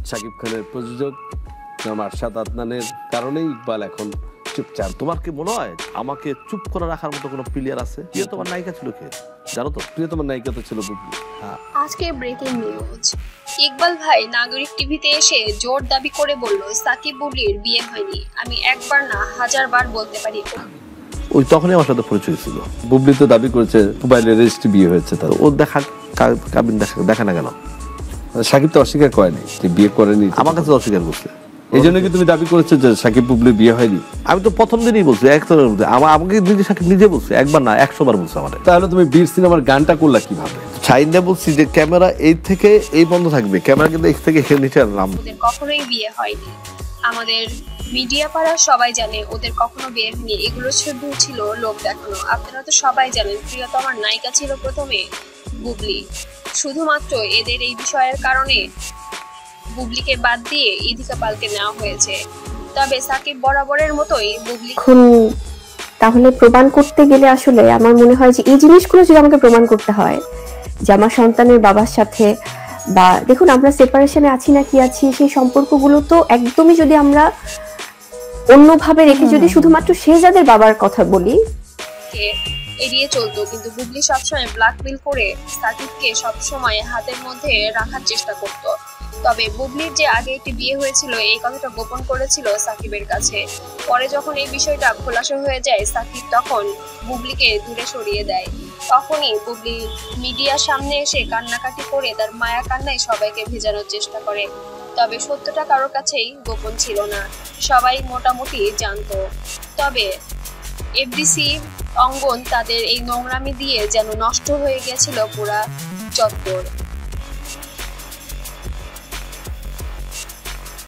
শাকিব খানের প্রযোজক আরশাদ আদনানের কারণেই ইকবাল এখন চুপচাপ। তোমার কি মনে হয় আমাকে চুপ করে রাখার মতো কোনো প্লেয়ার আছে? তোমার নায়িকা ছিল কে জানো তো? তোমার নায়িকা তো ছিল বুবলি। আজকে ব্রেকিং নিউজ, ইকবাল ভাই নাগরিক টিভিতে এসে জোর দাবি করে বলল সাকিব বুবলির বিয়ে হয়নি। আমি একবার না হাজার বার বলতে পারি। ওই তখনই আমার সাথে পরিচয় ছিল। বুবলি তো দাবি করেছে মোবাইলের রেজিস্ট্রি বিয়ে হয়েছে তার। ও কাবিন দেখা না কেন? সাকিব তো অস্বীকার করেনি যে বিয়ে করেনি, আমার কাছে অস্বীকার করছে। এই জন্য কি তুমি দাবি করেছো যে সাকিব বুবলির বিয়ে হয়নি? আমি তো প্রথম দিনই বলছি, আমাকে নিজে সাকিব নিজে বলছে, একবার না 100 বার বলছে আমাদের। তাহলে তুমি বীর সিনেমার গানটা করলা কিভাবে? ছাইন্দা বলছি যে ক্যামেরা এই থেকে এই বন্ধ থাকবে, ক্যামেরা কিন্তু এই থেকে এখানে নিচে নাম। ওদের কখনোই বিয়ে হয়নি, আমাদের মিডিয়া পাড়া সবাই জানে ওদের কখনো বিয়ে হয়নি। এগুলো শুধু ছিল লোক দেখানো। আপনারা তো সবাই জানেন প্রিয়তমার নায়িকা ছিল প্রথমে বুবলি। শুধুমাত্র এদের এই বিষয়ের কারণে বুবলিকে বাদ দিয়ে ইদিকা পালকে নেওয়া হয়েছে। তবে সাকিব বরাবরের মতোই বুবলি তাহলে প্রমাণ করতে গেলে আসলে আমার মনে হয় যে এই জিনিসগুলো যদি আমাকে প্রমাণ করতে হয় যে আমার সন্তানের বাবার সাথে, বা দেখুন আমরা সেপারেশনে আছি না কি আছি, সেই সম্পর্কগুলো তো একদমই যদি আমরা অন্যভাবে রেখে যদি শুধুমাত্র শেহজাদের বাবার কথা বলি, এড়িয়ে চলতো। কিন্তু বুবলি সবসময় ব্ল্যাকমেল করে সাকিবকে সবসময় হাতের মধ্যে রাখার চেষ্টা করত। তবে বুবলির যে আগে একটি বিয়ে হয়েছিল এই কথাটা গোপন করেছিল সাকিবের কাছে। পরে যখন এই বিষয়টা খোলাসা হয়ে যায়, সাকিব তখন বুবলিকে দূরে সরিয়ে দেয়। তখনই বুবলি মিডিয়ার সামনে এসে কান্নাকাটি করে তার মায়া কান্নায় সবাইকে ভেজানোর চেষ্টা করে। তবে সত্যটা কারোর কাছেই গোপন ছিল না, সবাই মোটামুটি জানতো। তবে এফডিসি অঙ্গন তাদের এই নোংরামি দিয়ে যেন নষ্ট হয়ে গেছিল পুরা চত্বর।